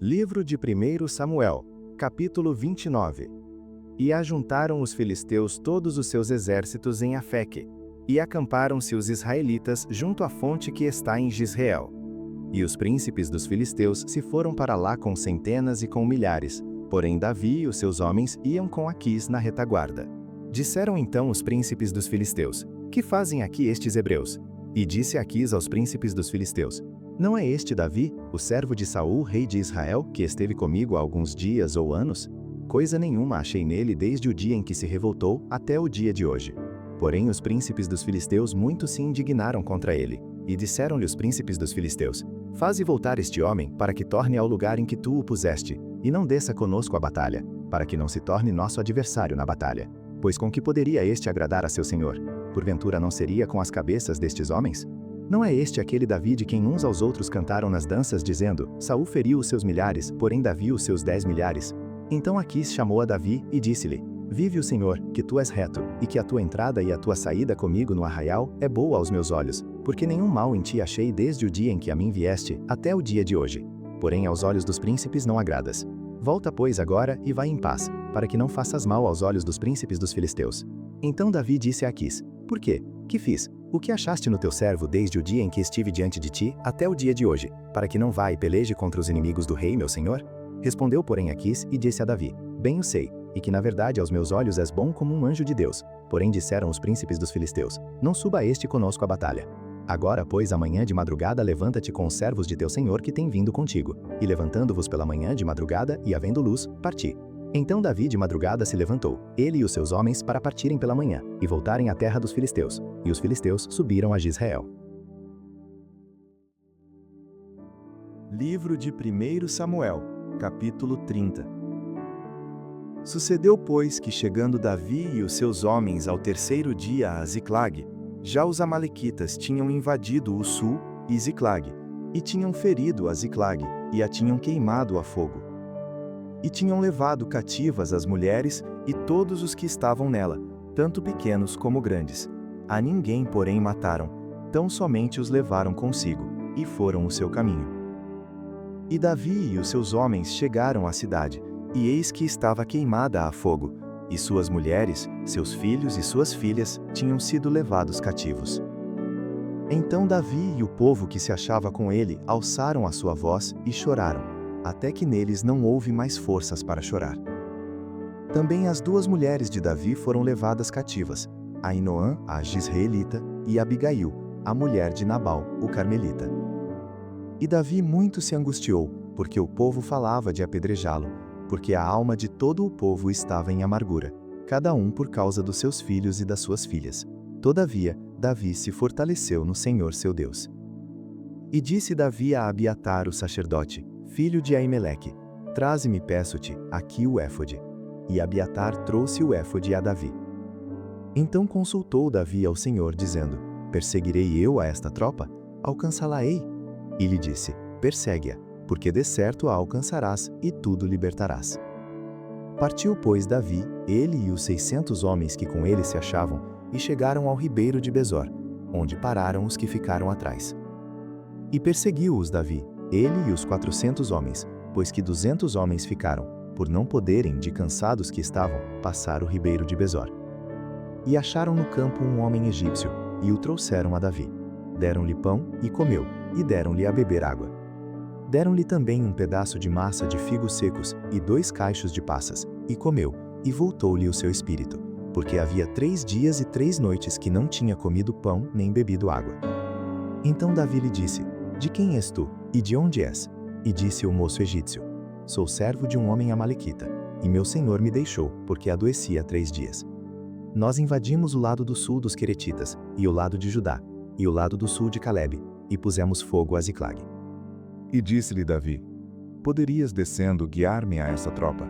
Livro de 1 Samuel, capítulo 29. E ajuntaram os filisteus todos os seus exércitos em Afeque, e acamparam-se os israelitas junto à fonte que está em Jizreel. E os príncipes dos filisteus se foram para lá com centenas e com milhares, porém Davi e os seus homens iam com Aquis na retaguarda. Disseram então os príncipes dos filisteus: Que fazem aqui estes hebreus? E disse Aquis aos príncipes dos filisteus: Não é este Davi, o servo de Saul, rei de Israel, que esteve comigo há alguns dias ou anos? Coisa nenhuma achei nele desde o dia em que se revoltou até o dia de hoje. Porém os príncipes dos filisteus muito se indignaram contra ele, e disseram-lhe os príncipes dos filisteus: Faze voltar este homem, para que torne ao lugar em que tu o puseste, e não desça conosco à batalha, para que não se torne nosso adversário na batalha. Pois com que poderia este agradar a seu senhor? Porventura não seria com as cabeças destes homens? Não é este aquele Davi de quem uns aos outros cantaram nas danças, dizendo: Saul feriu os seus milhares, porém Davi os seus 10 milhares? Então Aquis chamou a Davi e disse-lhe: Vive o Senhor, que tu és reto, e que a tua entrada e a tua saída comigo no arraial é boa aos meus olhos, porque nenhum mal em ti achei desde o dia em que a mim vieste, até o dia de hoje. Porém aos olhos dos príncipes não agradas. Volta, pois, agora e vai em paz, para que não faças mal aos olhos dos príncipes dos filisteus. Então Davi disse a Aquis: Por quê? Que fiz? O que achaste no teu servo desde o dia em que estive diante de ti até o dia de hoje, para que não vá e peleje contra os inimigos do rei, meu senhor? Respondeu, porém, Aquis e disse a Davi: Bem o sei, e que na verdade aos meus olhos és bom como um anjo de Deus. Porém disseram os príncipes dos filisteus: Não suba este conosco à batalha. Agora, pois, amanhã de madrugada levanta-te com os servos de teu senhor que têm vindo contigo. E levantando-vos pela manhã de madrugada, e havendo luz, parti. Então Davi de madrugada se levantou, ele e os seus homens, para partirem pela manhã, e voltarem à terra dos filisteus. E os filisteus subiram a Jizreel. Livro de 1 Samuel, capítulo 30. Sucedeu, pois, que chegando Davi e os seus homens ao terceiro dia a Ziclag, já os amalequitas tinham invadido o sul e Ziclag, e tinham ferido a Ziclag, e a tinham queimado a fogo. E tinham levado cativas as mulheres e todos os que estavam nela, tanto pequenos como grandes. A ninguém, porém, mataram, tão somente os levaram consigo, e foram o seu caminho. E Davi e os seus homens chegaram à cidade, e eis que estava queimada a fogo, e suas mulheres, seus filhos e suas filhas tinham sido levados cativos. Então Davi e o povo que se achava com ele alçaram a sua voz e choraram, até que neles não houve mais forças para chorar. Também as duas mulheres de Davi foram levadas cativas, Ainoã, a Jizreelita, e Abigail, a mulher de Nabal, o Carmelita. E Davi muito se angustiou, porque o povo falava de apedrejá-lo, porque a alma de todo o povo estava em amargura, cada um por causa dos seus filhos e das suas filhas. Todavia, Davi se fortaleceu no Senhor seu Deus. E disse Davi a Abiatar o sacerdote, filho de Aimeleque: Traze-me, peço-te, aqui o éfode. E Abiatar trouxe o éfode a Davi. Então consultou Davi ao Senhor, dizendo: Perseguirei eu a esta tropa? Alcançá-la-ei? E lhe disse: Persegue-a, porque de certo a alcançarás, e tudo libertarás. Partiu, pois, Davi, ele e os 600 homens que com ele se achavam, e chegaram ao ribeiro de Besor, onde pararam os que ficaram atrás. E perseguiu-os Davi, ele e os 400 homens, pois que 200 homens ficaram, por não poderem, de cansados que estavam, passar o ribeiro de Besor. E acharam no campo um homem egípcio, e o trouxeram a Davi. Deram-lhe pão, e comeu, e deram-lhe a beber água. Deram-lhe também um pedaço de massa de figos secos, e 2 cachos de passas, e comeu, e voltou-lhe o seu espírito, porque havia 3 dias e 3 noites que não tinha comido pão nem bebido água. Então Davi lhe disse: De quem és tu, e de onde és? E disse o moço egípcio: Sou servo de um homem amalequita, e meu senhor me deixou, porque adoeci há 3 dias. Nós invadimos o lado do sul dos Queretitas, e o lado de Judá, e o lado do sul de Calebe, e pusemos fogo a Ziclag. E disse-lhe Davi: Poderias, descendo, guiar-me a essa tropa?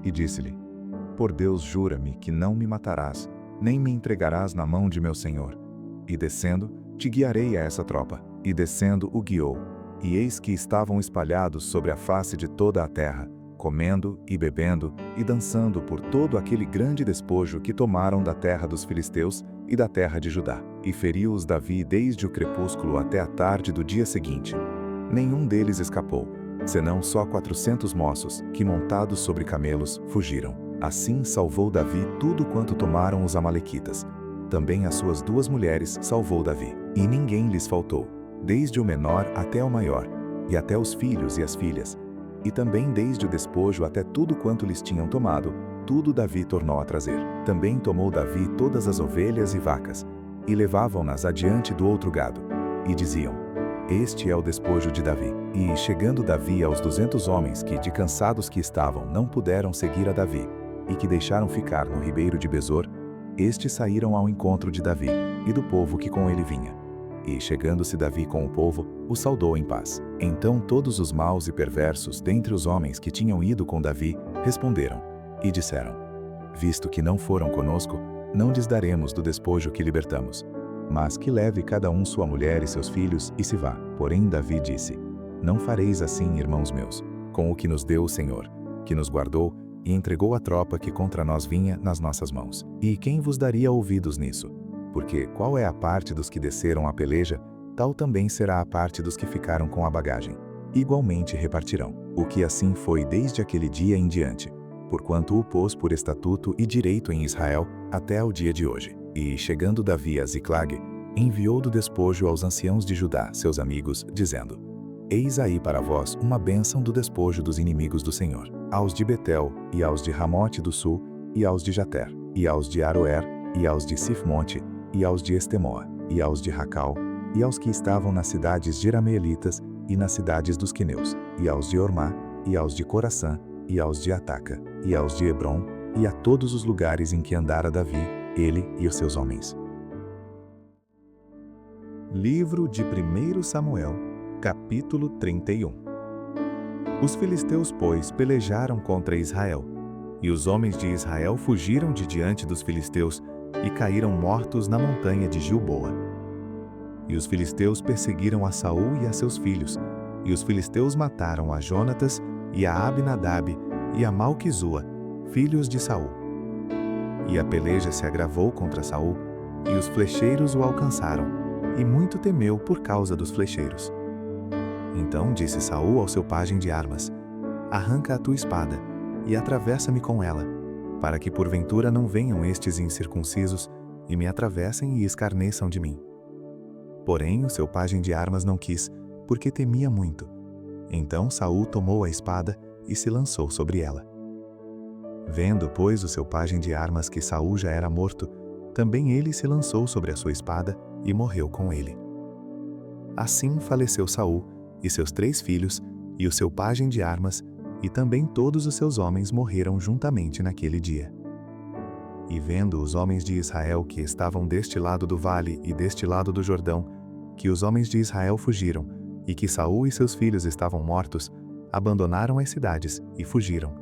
E disse-lhe: Por Deus, jura-me que não me matarás, nem me entregarás na mão de meu senhor. E descendo, te guiarei a essa tropa. E descendo o guiou, e eis que estavam espalhados sobre a face de toda a terra, comendo e bebendo e dançando por todo aquele grande despojo que tomaram da terra dos filisteus e da terra de Judá. E feriu-os Davi desde o crepúsculo até a tarde do dia seguinte. Nenhum deles escapou, senão só 400 moços, que montados sobre camelos, fugiram. Assim salvou Davi tudo quanto tomaram os amalequitas. Também as suas 2 mulheres salvou Davi, e ninguém lhes faltou, desde o menor até o maior, e até os filhos e as filhas. E também desde o despojo até tudo quanto lhes tinham tomado, tudo Davi tornou a trazer. Também tomou Davi todas as ovelhas e vacas, e levavam-nas adiante do outro gado, e diziam: Este é o despojo de Davi. E, chegando Davi aos 200 homens que, de cansados que estavam, não puderam seguir a Davi, e que deixaram ficar no ribeiro de Besor, estes saíram ao encontro de Davi, e do povo que com ele vinha. E, chegando-se Davi com o povo, o saudou em paz. Então todos os maus e perversos dentre os homens que tinham ido com Davi, responderam, e disseram: Visto que não foram conosco, não lhes daremos do despojo que libertamos, mas que leve cada um sua mulher e seus filhos e se vá. Porém Davi disse: Não fareis assim, irmãos meus, com o que nos deu o Senhor, que nos guardou e entregou a tropa que contra nós vinha nas nossas mãos. E quem vos daria ouvidos nisso? Porque qual é a parte dos que desceram à peleja, tal também será a parte dos que ficaram com a bagagem. Igualmente repartirão. O que assim foi desde aquele dia em diante, porquanto o pôs por estatuto e direito em Israel até ao dia de hoje. E, chegando Davi a Ziclag, enviou do despojo aos anciãos de Judá, seus amigos, dizendo: Eis aí para vós uma bênção do despojo dos inimigos do Senhor, aos de Betel, e aos de Ramote do sul, e aos de Jater, e aos de Aroer, e aos de Sifmonte, e aos de Estemoa, e aos de Racal, e aos que estavam nas cidades jerameelitas, e nas cidades dos queneus, e aos de Ormá, e aos de Coraçã, e aos de Ataca, e aos de Hebron, e a todos os lugares em que andara Davi, ele e os seus homens. Livro de 1 Samuel, capítulo 31. Os filisteus, pois, pelejaram contra Israel, e os homens de Israel fugiram de diante dos filisteus e caíram mortos na montanha de Gilboa. E os filisteus perseguiram a Saul e a seus filhos, e os filisteus mataram a Jonatas e a Abinadab e a Malquizua, filhos de Saul. E a peleja se agravou contra Saul, e os flecheiros o alcançaram, e muito temeu por causa dos flecheiros. Então disse Saul ao seu pajem de armas: Arranca a tua espada, e atravessa-me com ela, para que porventura não venham estes incircuncisos, e me atravessem e escarneçam de mim. Porém o seu pajem de armas não quis, porque temia muito. Então Saul tomou a espada e se lançou sobre ela. Vendo, pois, o seu pajem de armas que Saul já era morto, também ele se lançou sobre a sua espada e morreu com ele. Assim faleceu Saul, e seus 3 filhos, e o seu pajem de armas, e também todos os seus homens morreram juntamente naquele dia. E vendo os homens de Israel que estavam deste lado do vale e deste lado do Jordão, que os homens de Israel fugiram, e que Saul e seus filhos estavam mortos, abandonaram as cidades e fugiram,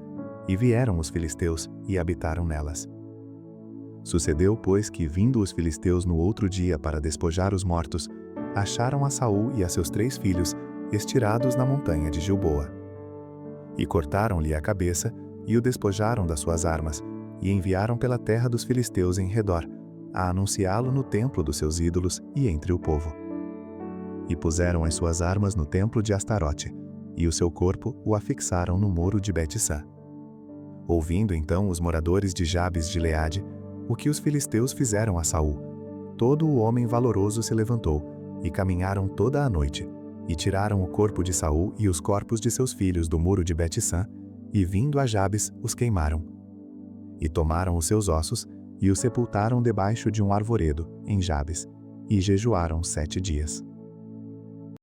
e vieram os filisteus e habitaram nelas. Sucedeu, pois, que, vindo os filisteus no outro dia para despojar os mortos, acharam a Saul e a seus 3 filhos estirados na montanha de Gilboa. E cortaram-lhe a cabeça, e o despojaram das suas armas, e enviaram pela terra dos filisteus em redor, a anunciá-lo no templo dos seus ídolos e entre o povo. E puseram as suas armas no templo de Astarote, e o seu corpo o afixaram no muro de Bet-Sã. Ouvindo então os moradores de Jabes de Gileade o que os filisteus fizeram a Saul, todo o homem valoroso se levantou, e caminharam toda a noite, e tiraram o corpo de Saul e os corpos de seus filhos do muro de Bet-Sã, e vindo a Jabes, os queimaram. E tomaram os seus ossos, e os sepultaram debaixo de um arvoredo, em Jabes, e jejuaram 7 dias.